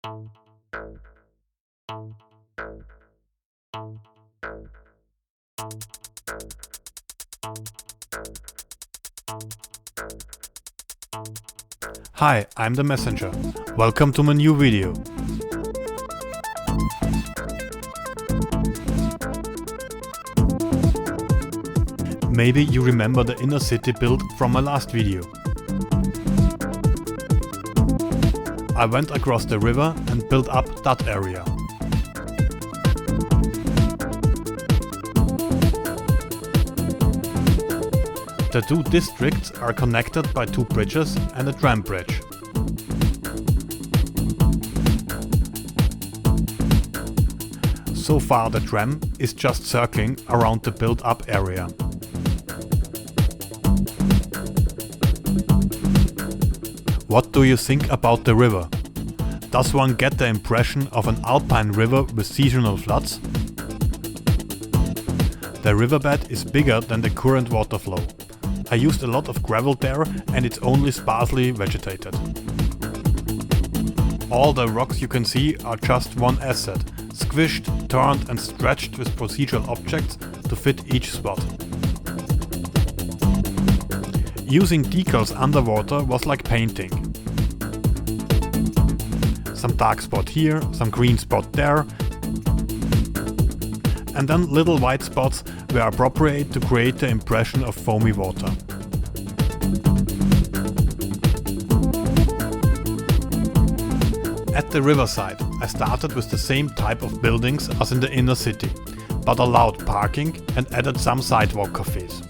Hi, I'm the messenger. Welcome to my new video. Maybe you remember the inner city build from my last video. I went across the river and built up that area. The two districts are connected by two bridges and a tram bridge. So far the tram is just circling around the built-up area. What do you think about the river? Does one get the impression of an alpine river with seasonal floods? The riverbed is bigger than the current water flow. I used a lot of gravel there and it's only sparsely vegetated. All the rocks you can see are just one asset, squished, turned and stretched with procedural objects to fit each spot. Using decals underwater was like painting. Some dark spot here, some green spot there, and then little white spots were appropriate to create the impression of foamy water. At the riverside, I started with the same type of buildings as in the inner city, but allowed parking and added some sidewalk cafes.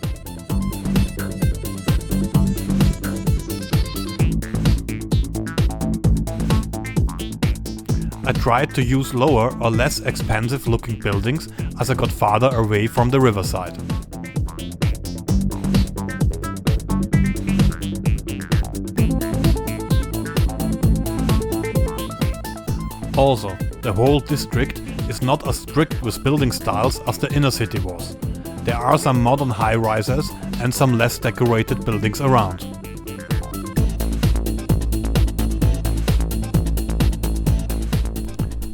I tried to use lower or less expensive looking buildings as I got farther away from the riverside. Also, the whole district is not as strict with building styles as the inner city was. There are some modern high-rises and some less decorated buildings around.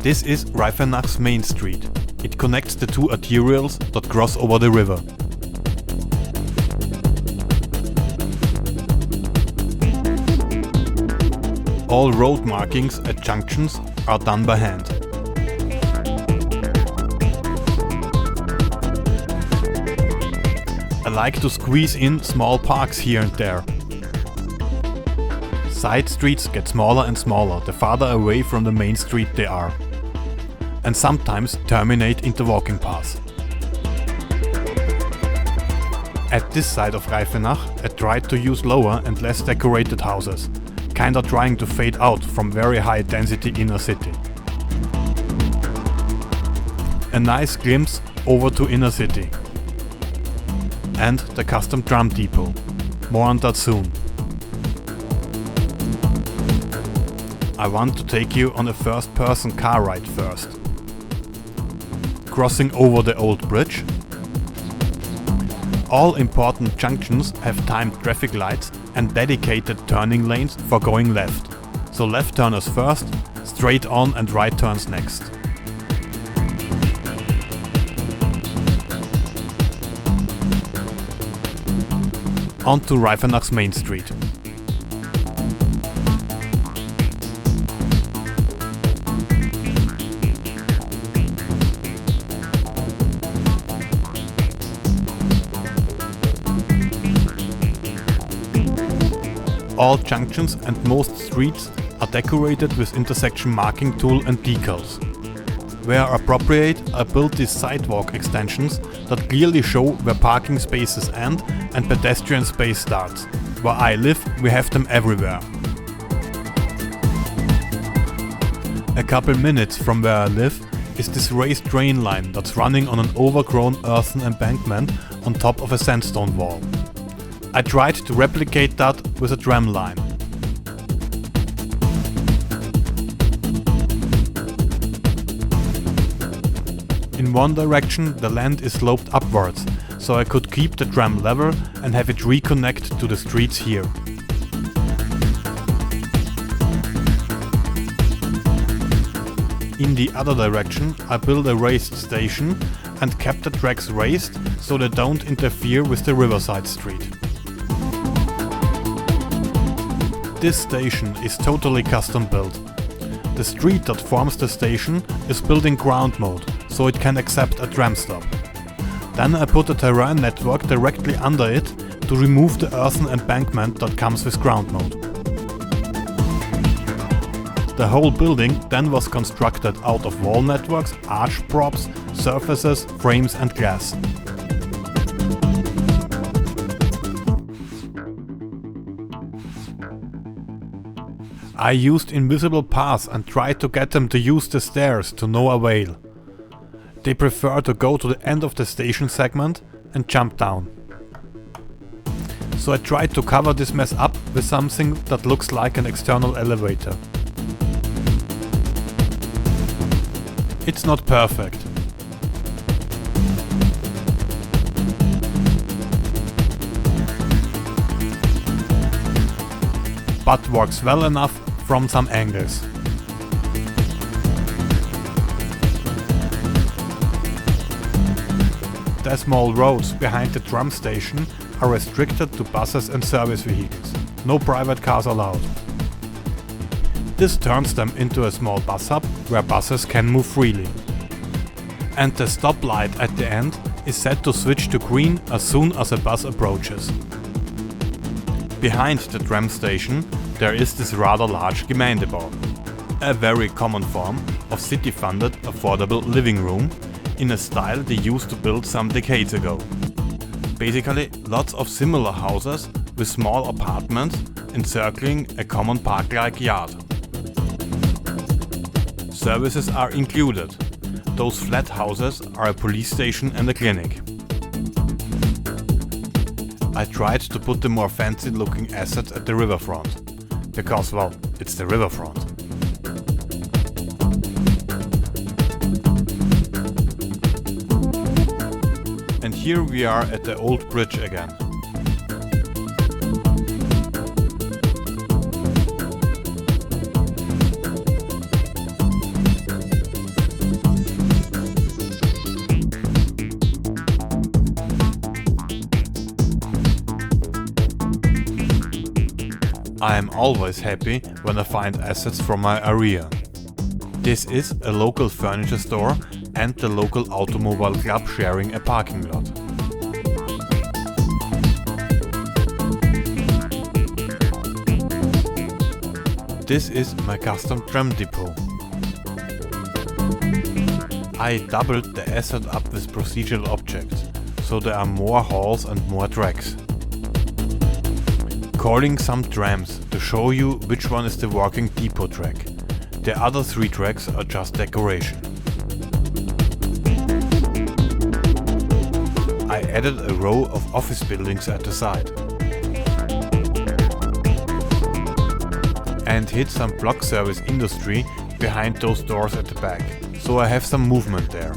This is Reifenach's main street. It connects the two arterials that cross over the river. All road markings at junctions are done by hand. I like to squeeze in small parks here and there. Side streets get smaller and smaller the farther away from the main street they are, and sometimes terminate into walking paths. At this side of Reifenach, I tried to use lower and less decorated houses, kinda trying to fade out from very high density inner city. A nice glimpse over to inner city. And the custom tram depot. More on that soon. I want to take you on a first-person car ride first. Crossing over the old bridge. All important junctions have timed traffic lights and dedicated turning lanes for going left. So left turners first, straight on and right turns next. On to Reifenach's main street. All junctions and most streets are decorated with intersection marking tool and decals. Where appropriate, I built these sidewalk extensions that clearly show where parking spaces end and pedestrian space starts. Where I live, we have them everywhere. A couple minutes from where I live is this raised drain line that's running on an overgrown earthen embankment on top of a sandstone wall. I tried to replicate that with a tram line. In one direction the land is sloped upwards, so I could keep the tram level and have it reconnect to the streets here. In the other direction, I built a raised station and kept the tracks raised so they don't interfere with the riverside street. This station is totally custom built. The street that forms the station is built in ground mode, so it can accept a tram stop. Then I put a terrain network directly under it to remove the earthen embankment that comes with ground mode. The whole building then was constructed out of wall networks, arch props, surfaces, frames and glass. I used invisible paths and tried to get them to use the stairs to no avail. They prefer to go to the end of the station segment and jump down. So I tried to cover this mess up with something that looks like an external elevator. It's not perfect. But works well enough from some angles. The small roads behind the tram station are restricted to buses and service vehicles. No private cars allowed. This turns them into a small bus hub where buses can move freely. And the stoplight at the end is set to switch to green as soon as a bus approaches. Behind the tram station there is this rather large Gemeindebau, a very common form of city-funded affordable living room in a style they used to build some decades ago. Basically lots of similar houses with small apartments encircling a common park-like yard. Services are included. Those flat houses are a police station and a clinic. I tried to put the more fancy looking assets at the riverfront, because well, it's the riverfront. And here we are at the old bridge again. I am always happy when I find assets from my area. This is a local furniture store and the local automobile club sharing a parking lot. This is my custom tram depot. I doubled the asset up with procedural objects, so there are more halls and more tracks. Calling some trams to show you which one is the working depot track. The other 3 tracks are just decoration. I added a row of office buildings at the side. And hid some block service industry behind those doors at the back, so I have some movement there.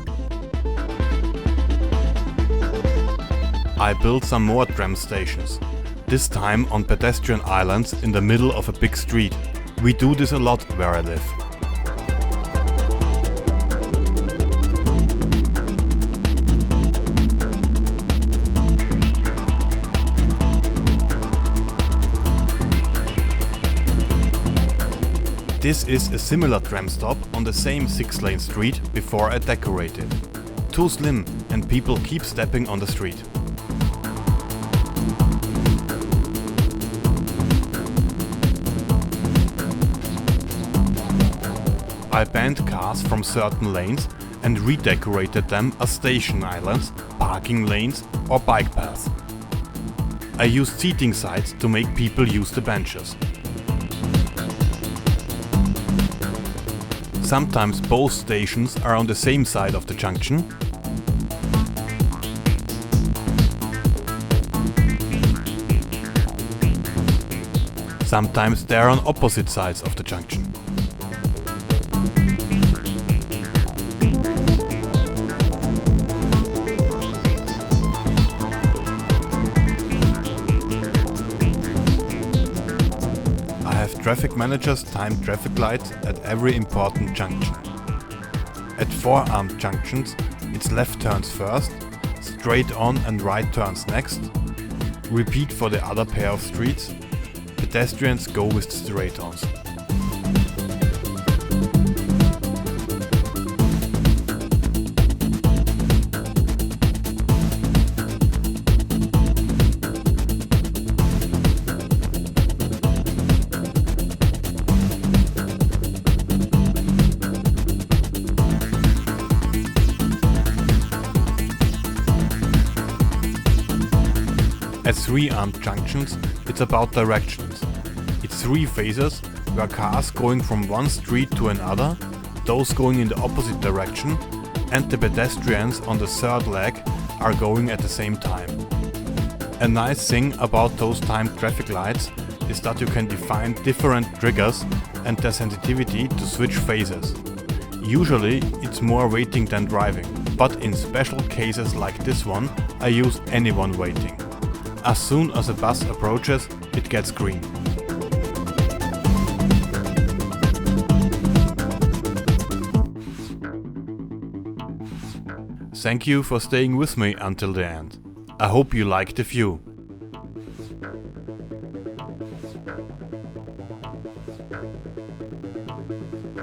I built some more tram stations. This time on pedestrian islands in the middle of a big street. We do this a lot where I live. This is a similar tram stop on the same 6-lane street before I decorated. Too slim and people keep stepping on the street. I banned cars from certain lanes and redecorated them as station islands, parking lanes or bike paths. I used seating sites to make people use the benches. Sometimes both stations are on the same side of the junction. Sometimes they are on opposite sides of the junction. Traffic managers time traffic lights at every important junction. At four-armed junctions, it's left turns first, straight on and right turns next. Repeat for the other pair of streets. Pedestrians go with straight-ons. At three-armed junctions, it's about directions. It's three phases where cars going from one street to another, those going in the opposite direction, and the pedestrians on the third leg are going at the same time. A nice thing about those timed traffic lights is that you can define different triggers and their sensitivity to switch phases. Usually it's more waiting than driving, but in special cases like this one, I use anyone waiting. As soon as a bus approaches, it gets green. Thank you for staying with me until the end. I hope you liked the view.